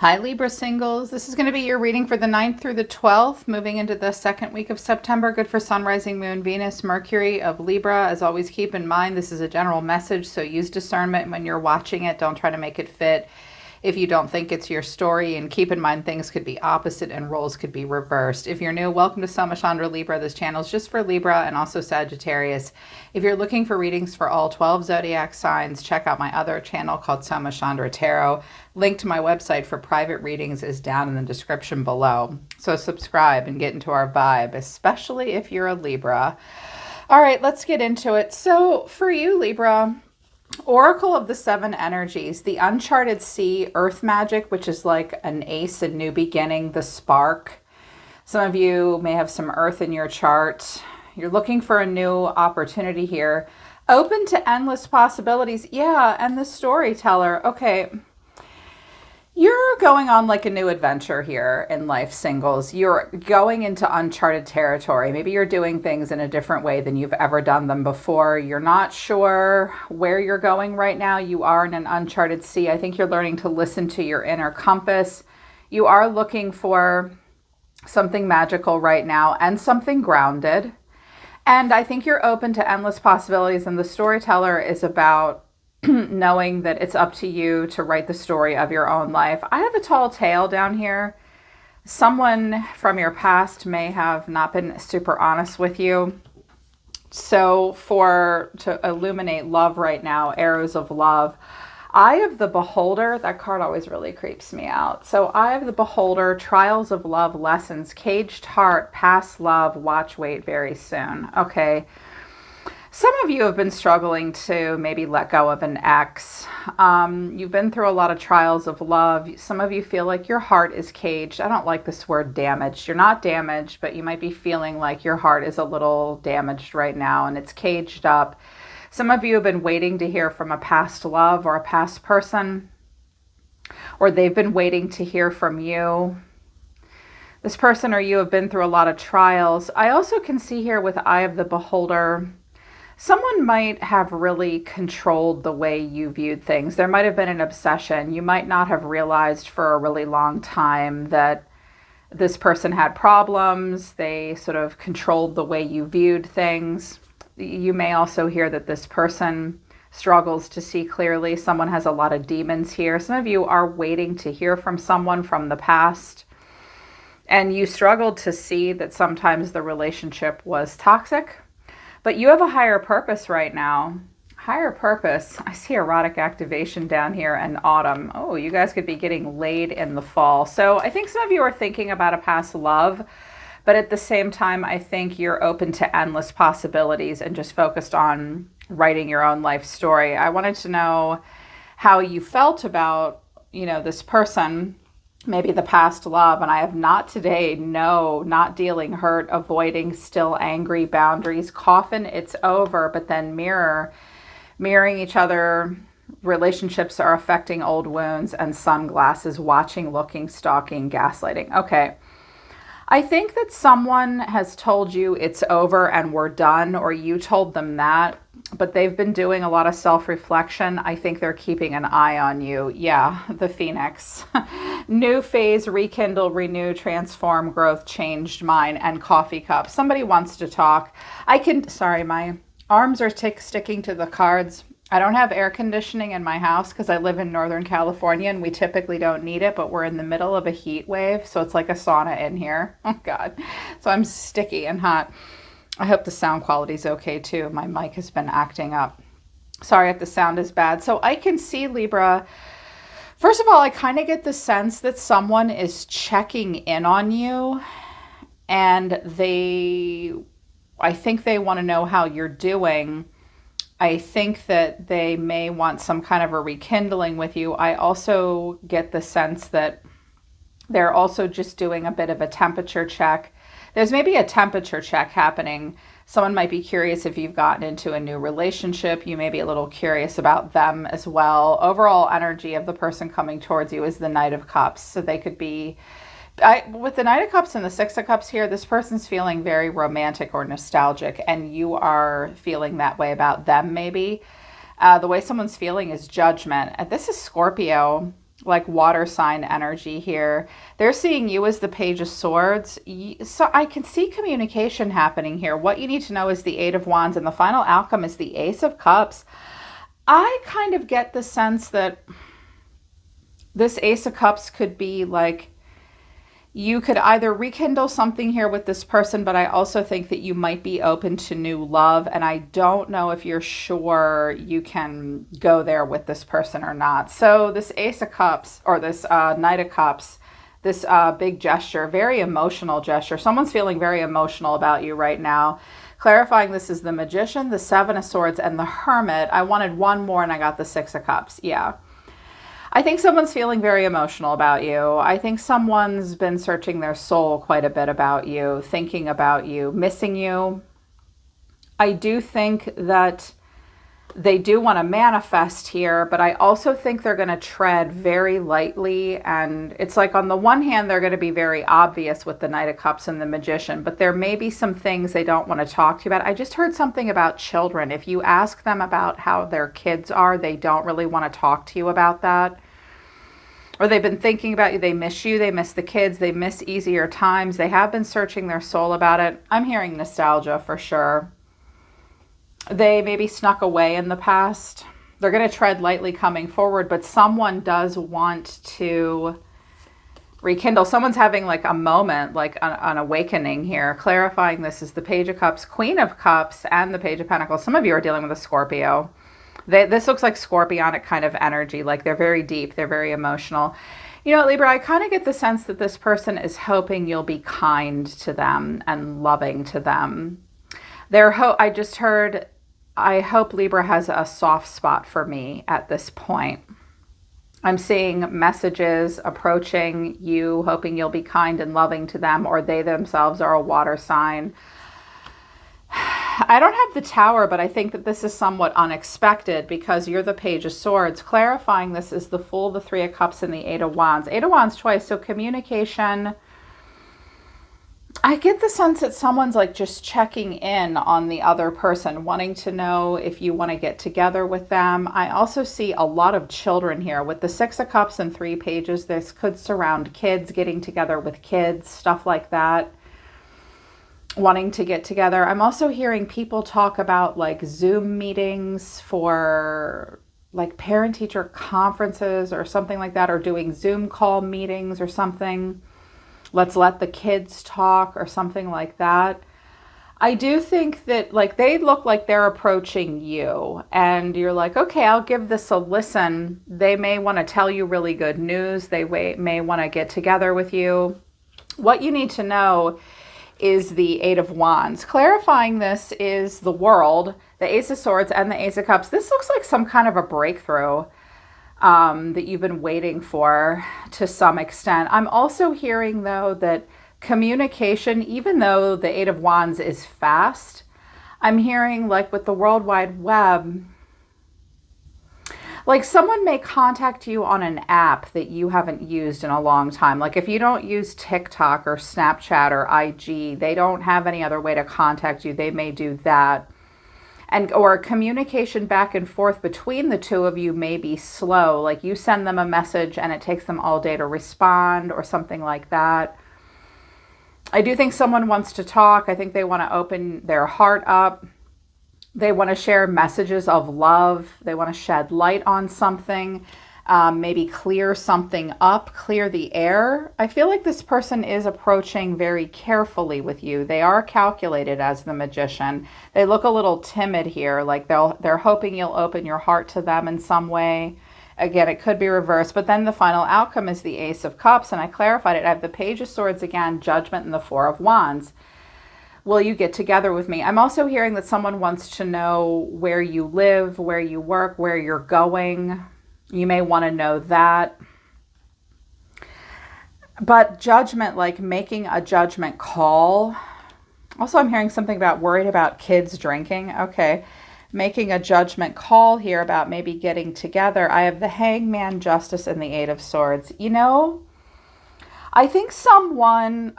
Hi, Libra singles. This is going to be your reading for the 9th through the 12th, moving into the second week of September. Good for Sun, Rising, Moon, Venus, Mercury of Libra. As always, keep in mind this is a general message, so use discernment when you're watching it. Don't try to make it fit if you don't think it's your story, and keep in mind things could be opposite and roles could be reversed. If you're new, welcome to Soma Chandra Libra. This channel is just for Libra and also Sagittarius. If you're looking for readings for all 12 zodiac signs, check out my other channel called Soma Chandra Tarot. Link to my website for private readings is down in the description below. So subscribe and get into our vibe, especially if you're a Libra. All right, let's get into it. So for you, Libra, Oracle of the Seven Energies, the Uncharted Sea, Earth Magic, which is like an ace, a new beginning, the spark. Some of you may have some earth in your chart. You're looking for a new opportunity here. Open to endless possibilities. Yeah, and the storyteller. Okay. You're going on like a new adventure here in life, singles. You're going into uncharted territory. Maybe you're doing things in a different way than you've ever done them before. You're not sure where you're going right now. You are in an uncharted sea. I think you're learning to listen to your inner compass. You are looking for something magical right now and something grounded. And I think you're open to endless possibilities. And the storyteller is about knowing that it's up to you to write the story of your own life. I have a tall tale down here. Someone from your past may have not been super honest with you. So to illuminate love right now, arrows of love, Eye of the Beholder, that card always really creeps me out. So Eye of the Beholder, trials of love, lessons, caged heart, past love, watch, wait, very soon. Okay. Some of you have been struggling to maybe let go of an ex. You've been through a lot of trials of love. Some of you feel like your heart is caged. I don't like this word damaged. You're not damaged, but you might be feeling like your heart is a little damaged right now and it's caged up. Some of you have been waiting to hear from a past love or a past person, or they've been waiting to hear from you. This person or you have been through a lot of trials. I also can see here with Eye of the Beholder, someone might have really controlled the way you viewed things. There might have been an obsession. You might not have realized for a really long time that this person had problems. They sort of controlled the way you viewed things. You may also hear that this person struggles to see clearly. Someone has a lot of demons here. Some of you are waiting to hear from someone from the past, and you struggled to see that sometimes the relationship was toxic. But you have a higher purpose right now. Higher purpose. I see erotic activation down here and autumn. Oh, you guys could be getting laid in the fall. So I think some of you are thinking about a past love, but at the same time, I think you're open to endless possibilities and just focused on writing your own life story. I wanted to know how you felt about, this person, maybe the past love. And I have not today, no, not dealing, hurt, avoiding, still angry, boundaries, coffin, it's over, but then mirroring each other. Relationships are affecting old wounds, and sunglasses, watching, looking, stalking, gaslighting. Okay. I think that someone has told you it's over and we're done, or you told them that, but they've been doing a lot of self-reflection. I think they're keeping an eye on you. Yeah, the Phoenix. New phase, rekindle, renew, transform, growth, changed mind, and coffee cup. Somebody wants to talk. Sorry, my arms are sticking to the cards. I don't have air conditioning in my house because I live in Northern California and we typically don't need it, but we're in the middle of a heat wave. So it's like a sauna in here. Oh God. So I'm sticky and hot. I hope the sound quality is okay too. My mic has been acting up. Sorry if the sound is bad. So I can see, Libra, first of all, I kind of get the sense that someone is checking in on you, and I think they want to know how you're doing. I think that they may want some kind of a rekindling with you. I also get the sense that they're also just doing a bit of a temperature check. There's maybe a temperature check happening. Someone might be curious if you've gotten into a new relationship. You may be a little curious about them as well. Overall energy of the person coming towards you is the Knight of Cups. So they could be with the Knight of Cups and the Six of Cups here, this person's feeling very romantic or nostalgic, and you are feeling that way about them maybe. The way someone's feeling is judgment. This is Scorpio. like water sign energy here. They're seeing you as the Page of Swords. So I can see communication happening here. What you need to know is the Eight of Wands, and the final outcome is the Ace of Cups. I kind of get the sense that this Ace of Cups could be like, you could either rekindle something here with this person, but I also think that you might be open to new love. And I don't know if you're sure you can go there with this person or not. So this Ace of Cups, or this Knight of Cups, this big gesture, very emotional gesture. Someone's feeling very emotional about you right now. Clarifying, this is the Magician, the Seven of Swords, and the Hermit. I wanted one more and I got the Six of Cups. Yeah. I think someone's feeling very emotional about you. I think someone's been searching their soul quite a bit about you, thinking about you, missing you. I do think that they do want to manifest here, but I also think they're going to tread very lightly. And it's like, on the one hand, they're going to be very obvious with the Knight of Cups and the Magician, but there may be some things they don't want to talk to you about. I just heard something about children. If you ask them about how their kids are, they don't really want to talk to you about that. Or they've been thinking about you, they miss you, they miss the kids, they miss easier times. They have been searching their soul about it. I'm hearing nostalgia for sure. They maybe snuck away in the past. They're going to tread lightly coming forward, but someone does want to rekindle. Someone's having like a moment, like an awakening here. Clarifying, this is the Page of Cups, Queen of Cups, and the Page of Pentacles. Some of you are dealing with a Scorpio. This looks like scorpionic kind of energy, like they're very deep, they're very emotional. You know, Libra, I kind of get the sense that this person is hoping you'll be kind to them and loving to them. I just heard, I hope Libra has a soft spot for me at this point. I'm seeing messages approaching you, hoping you'll be kind and loving to them, or they themselves are a water sign. I don't have the Tower, but I think that this is somewhat unexpected because you're the Page of Swords. Clarifying, this is the Fool, the Three of Cups, and the Eight of Wands. Eight of Wands twice, so communication. I get the sense that someone's like just checking in on the other person, wanting to know if you want to get together with them. I also see a lot of children here. With the Six of Cups and 3 pages, this could surround kids, getting together with kids, stuff like that. Wanting to get together. I'm also hearing people talk about like Zoom meetings for like parent-teacher conferences or something like that, or doing Zoom call meetings or something. Let's let the kids talk or something like that. I do think that like they look like they're approaching you and you're like, okay, I'll give this a listen. They may want to tell you really good news. They may want to get together with you. What you need to know is the Eight of Wands. Clarifying, this is the World, the Ace of Swords, and the Ace of Cups. This looks like some kind of a breakthrough that you've been waiting for to some extent. I'm also hearing, though, that communication, even though the Eight of Wands is fast, I'm hearing, like with the World Wide Web, like someone may contact you on an app that you haven't used in a long time. Like if you don't use TikTok or Snapchat or IG, they don't have any other way to contact you. They may do that. Or communication back and forth between the two of you may be slow. Like you send them a message and it takes them all day to respond or something like that. I do think someone wants to talk. I think they want to open their heart up. They want to share messages of love. They want to shed light on something, maybe clear something up, clear the air. I feel like this person is approaching very carefully with you. They are calculated as the Magician. They look a little timid here, like they're hoping you'll open your heart to them in some way. Again, it could be reversed, but then the final outcome is the Ace of Cups, and I clarified it. I have the Page of Swords again, Judgment, and the Four of Wands. Will you get together with me? I'm also hearing that someone wants to know where you live, where you work, where you're going. You may want to know that. But judgment, like making a judgment call. Also, I'm hearing something about worried about kids drinking. Okay. Making a judgment call here about maybe getting together. I have the Hangman, Justice, and the Eight of Swords. You know, I think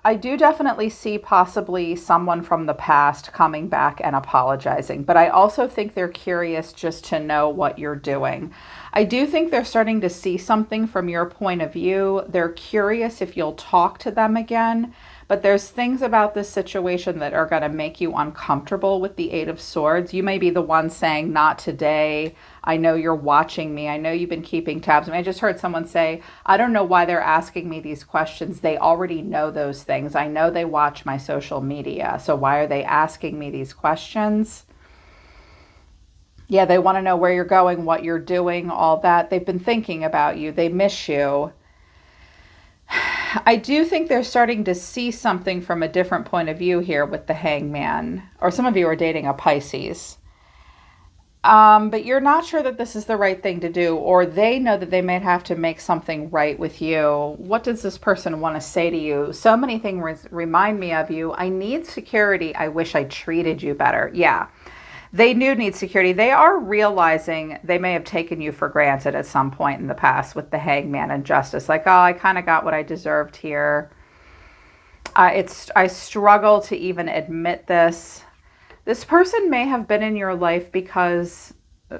I do definitely see possibly someone from the past coming back and apologizing, but I also think they're curious just to know what you're doing. I do think they're starting to see something from your point of view. They're curious if you'll talk to them again, but there's things about this situation that are going to make you uncomfortable with the Eight of Swords. You may be the one saying, not today. I know you're watching me. I know you've been keeping tabs. I mean, I just heard someone say, I don't know why they're asking me these questions. They already know those things. I know they watch my social media. So why are they asking me these questions? Yeah, they want to know where you're going, what you're doing, all that. They've been thinking about you. They miss you. I do think they're starting to see something from a different point of view here with the Hangman. Or some of you are dating a Pisces. But you're not sure that this is the right thing to do, or they know that they might have to make something right with you. What does this person want to say to you? So many things remind me of you. I need security. I wish I treated you better. Yeah, they do need security. They are realizing they may have taken you for granted at some point in the past with the Hangman and Justice. Like, oh, I kind of got what I deserved here. I struggle to even admit this. This person may have been in your life because,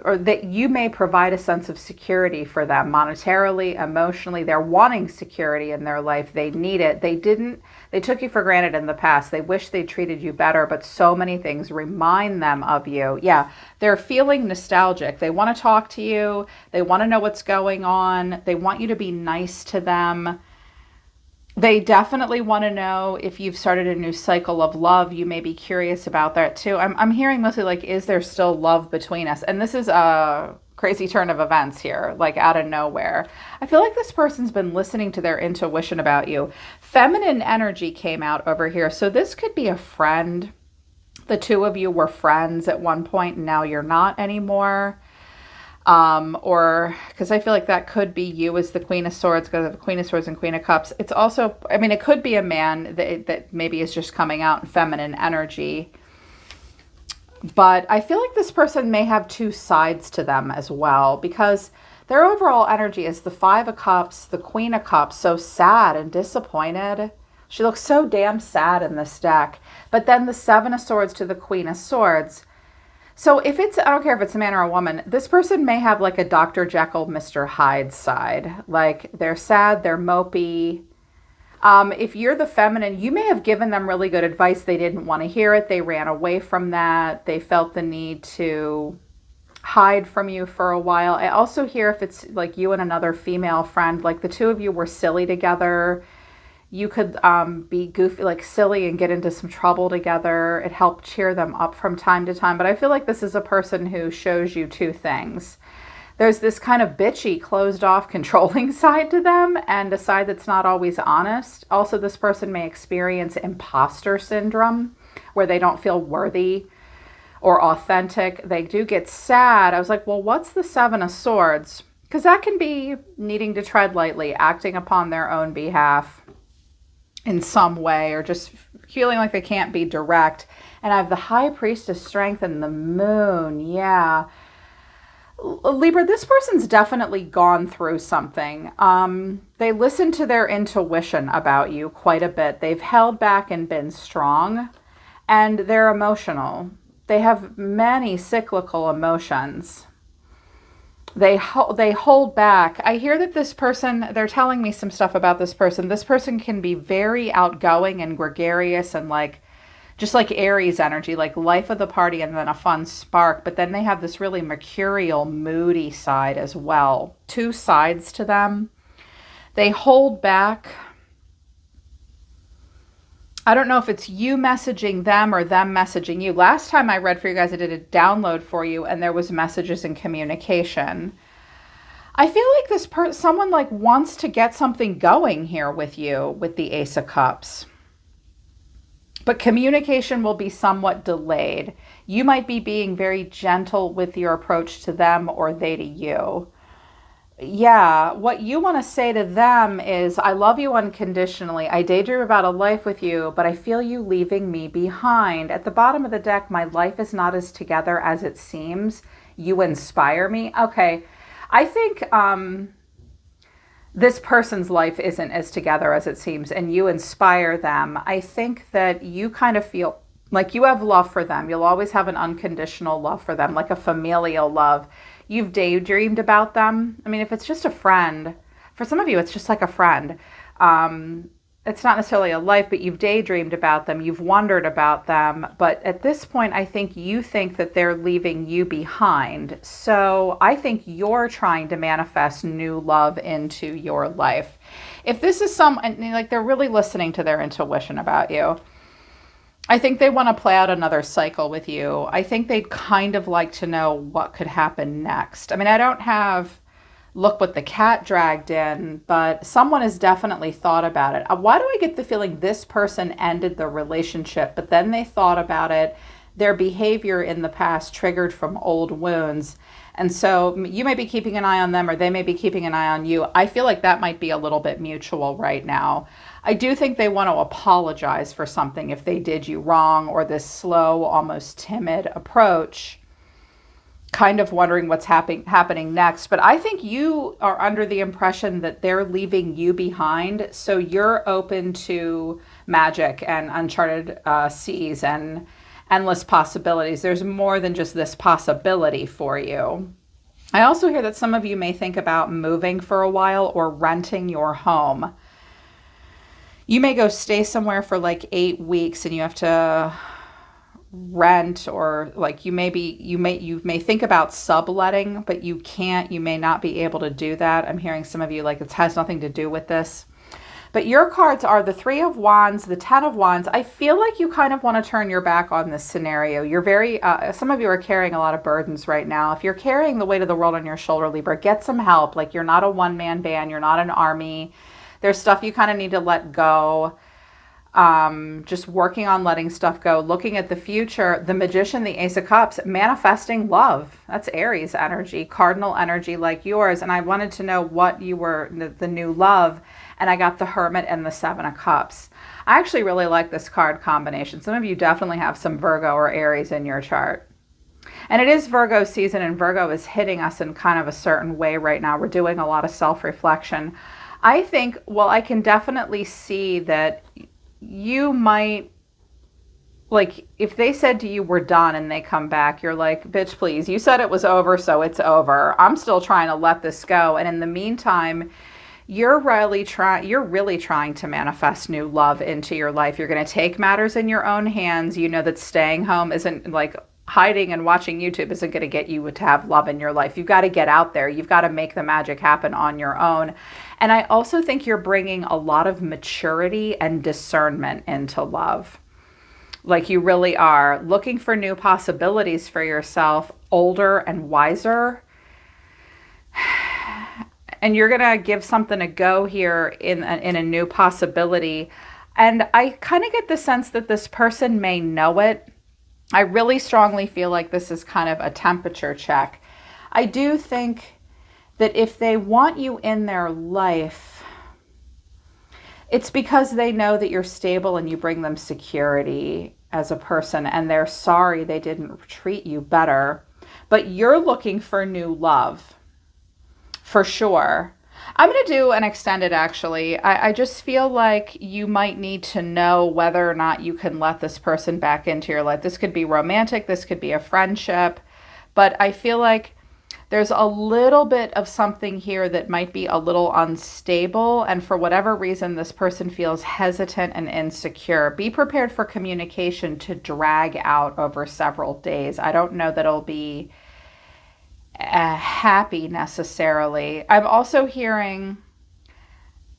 or that you may provide a sense of security for them monetarily, emotionally. They're wanting security in their life. They need it. They took you for granted in the past. They wish they treated you better, but so many things remind them of you. Yeah, they're feeling nostalgic. They want to talk to you. They want to know what's going on. They want you to be nice to them. They definitely want to know if you've started a new cycle of love. You may be curious about that too. I'm hearing mostly like, is there still love between us? And this is a crazy turn of events here, like out of nowhere. I feel like this person's been listening to their intuition about you. Feminine energy came out over here. So this could be a friend. The two of you were friends at one point and now you're not anymore. Or because I feel like that could be you as the Queen of Swords, because of the Queen of Swords and Queen of Cups. It's also, I mean, it could be a man that maybe is just coming out in feminine energy. But I feel like this person may have two sides to them as well, because their overall energy is the Five of Cups, the Queen of Cups, so sad and disappointed. She looks so damn sad in this deck. But then the Seven of Swords to the Queen of Swords. So if it's, I don't care if it's a man or a woman, this person may have like a Dr. Jekyll, Mr. Hyde side. Like they're sad, they're mopey. If you're the feminine, you may have given them really good advice. They didn't want to hear it. They ran away from that. They felt the need to hide from you for a while. I also hear if it's like you and another female friend, like the two of you were silly together. You could be goofy, like silly, and get into some trouble together. It helped cheer them up from time to time. But I feel like this is a person who shows you two things. There's this kind of bitchy, closed off, controlling side to them, and a side that's not always honest. Also, this person may experience imposter syndrome, where they don't feel worthy or authentic. They do get sad. I was like, well, what's the Seven of Swords? Because that can be needing to tread lightly, acting upon their own behalf in some way, or just feeling like they can't be direct. And I have the High Priestess, Strength, and the Moon. Yeah. Libra, this person's definitely gone through something. They listen to their intuition about you quite a bit. They've held back and been strong, and they're emotional. They have many cyclical emotions. They hold back. I hear that this person, they're telling me some stuff about this person. This person can be very outgoing and gregarious and like, just like Aries energy, like life of the party and then a fun spark. But then they have this really mercurial, moody side as well. Two sides to them. They hold back. I don't know if it's you messaging them or them messaging you. Last time I read for you guys, I did a download for you and there was messages and communication. I feel like this someone like wants to get something going here with you with the Ace of Cups. But communication will be somewhat delayed. You might be being very gentle with your approach to them or they to you. Yeah, what you want to say to them is, I love you unconditionally. I daydream about a life with you, but I feel you leaving me behind. At the bottom of the deck, my life is not as together as it seems. You inspire me. Okay, I think this person's life isn't as together as it seems, and you inspire them. I think that you kind of feel like you have love for them. You'll always have an unconditional love for them, like a familial love. You've daydreamed about them. I mean, if it's just a friend, for some of you, it's just like a friend. It's not necessarily a life, but you've daydreamed about them. You've wondered about them. But at this point, I think you think that they're leaving you behind. So I think you're trying to manifest new love into your life. If this is like they're really listening to their intuition about you, I think they want to play out another cycle with you. I think they'd kind of like to know what could happen next. I mean, I don't have look what the cat dragged in, but someone has definitely thought about it. Why do I get the feeling this person ended the relationship, but then they thought about it? Their behavior in the past triggered from old wounds. And so you may be keeping an eye on them, or they may be keeping an eye on you. I feel like that might be a little bit mutual right now. I do think they want to apologize for something if they did you wrong, or this slow, almost timid approach, kind of wondering what's happening next. But I think you are under the impression that they're leaving you behind. So you're open to magic and uncharted seas and endless possibilities. There's more than just this possibility for you. I also hear that some of you may think about moving for a while or renting your home. You may go stay somewhere for like 8 weeks and you have to rent, or like you may think about subletting, but you may not be able to do that. I'm hearing some of you like it has nothing to do with this. But your cards are the 3 of Wands, the 10 of Wands. I feel like you kind of want to turn your back on this scenario. You're very, some of you are carrying a lot of burdens right now. If you're carrying the weight of the world on your shoulder, Libra, get some help. Like, you're not a one-man band. You're not an army. There's stuff you kind of need to let go. Just working on letting stuff go, looking at the future. The Magician, the Ace of Cups, manifesting love. That's Aries energy, cardinal energy like yours. And I wanted to know what you were, the new love. And I got the Hermit and the 7 of Cups. I actually really like this card combination. Some of you definitely have some Virgo or Aries in your chart. And it is Virgo season, and Virgo is hitting us in kind of a certain way right now. We're doing a lot of self-reflection. I think, well, I can definitely see that you might, like, if they said to you, we're done, and they come back, you're like, bitch, please, you said it was over, so it's over. I'm still trying to let this go. And in the meantime, you're really trying to manifest new love into your life. You're going to take matters in your own hands. You know that staying home isn't, like, hiding and watching YouTube isn't going to get you to have love in your life. You've got to get out there. You've got to make the magic happen on your own. And I also think you're bringing a lot of maturity and discernment into love. Like, you really are looking for new possibilities for yourself, older and wiser. And you're going to give something a go here in a new possibility. And I kind of get the sense that this person may know it. I really strongly feel like this is kind of a temperature check. I do think that if they want you in their life, it's because they know that you're stable and you bring them security as a person, and they're sorry they didn't treat you better. But you're looking for new love, for sure. I'm going to do an extended, actually. I just feel like you might need to know whether or not you can let this person back into your life. This could be romantic. This could be a friendship. But I feel like there's a little bit of something here that might be a little unstable. And for whatever reason, this person feels hesitant and insecure. Be prepared for communication to drag out over several days. I don't know that it'll be happy necessarily. I'm also hearing,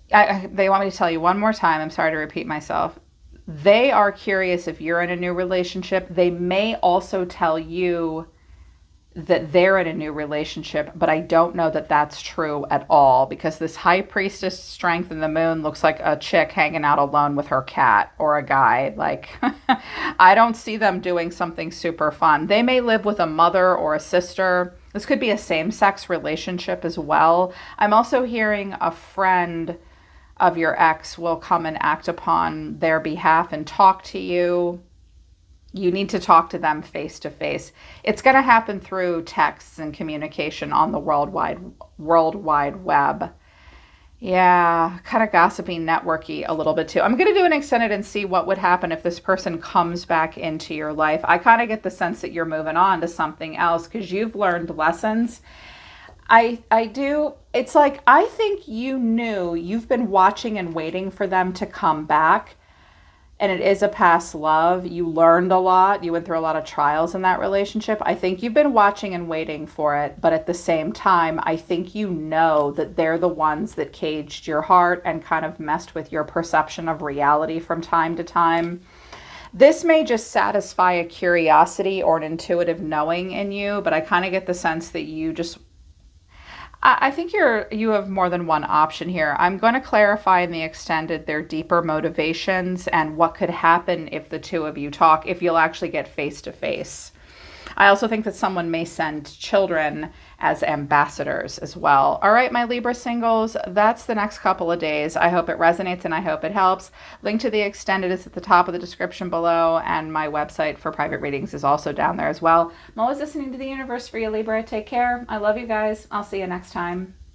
they want me to tell you one more time, I'm sorry to repeat myself. They are curious if you're in a new relationship. They may also tell you that they're in a new relationship, but I don't know that that's true at all, because this High Priestess strength in the moon looks like a chick hanging out alone with her cat, or a guy. Like, I don't see them doing something super fun. They may live with a mother or a sister. This could be a same-sex relationship as well. I'm also hearing a friend of your ex will come and act upon their behalf and talk to you. You need to talk to them face to face. It's going to happen through texts and communication on the World Wide Web. Yeah, kind of gossipy, networky a little bit too. I'm going to do an extended and see what would happen if this person comes back into your life. I kind of get the sense that you're moving on to something else because you've learned lessons. I do. It's like I think you knew you've been watching and waiting for them to come back, and it is a past love. You learned a lot. You went through a lot of trials in that relationship. I think you've been watching and waiting for it, but at the same time, I think you know that they're the ones that caged your heart and kind of messed with your perception of reality from time to time. This may just satisfy a curiosity or an intuitive knowing in you, but I kind of get the sense that you just I think you have more than one option here. I'm going to clarify in the extended their deeper motivations and what could happen if the two of you talk, if you'll actually get face to face. I also think that someone may send children as ambassadors as well. All right, my Libra singles, that's the next couple of days. I hope it resonates and I hope it helps. Link to the extended is at the top of the description below, and my website for private readings is also down there as well. I'm always listening to the universe for you, Libra. Take care. I love you guys. I'll see you next time.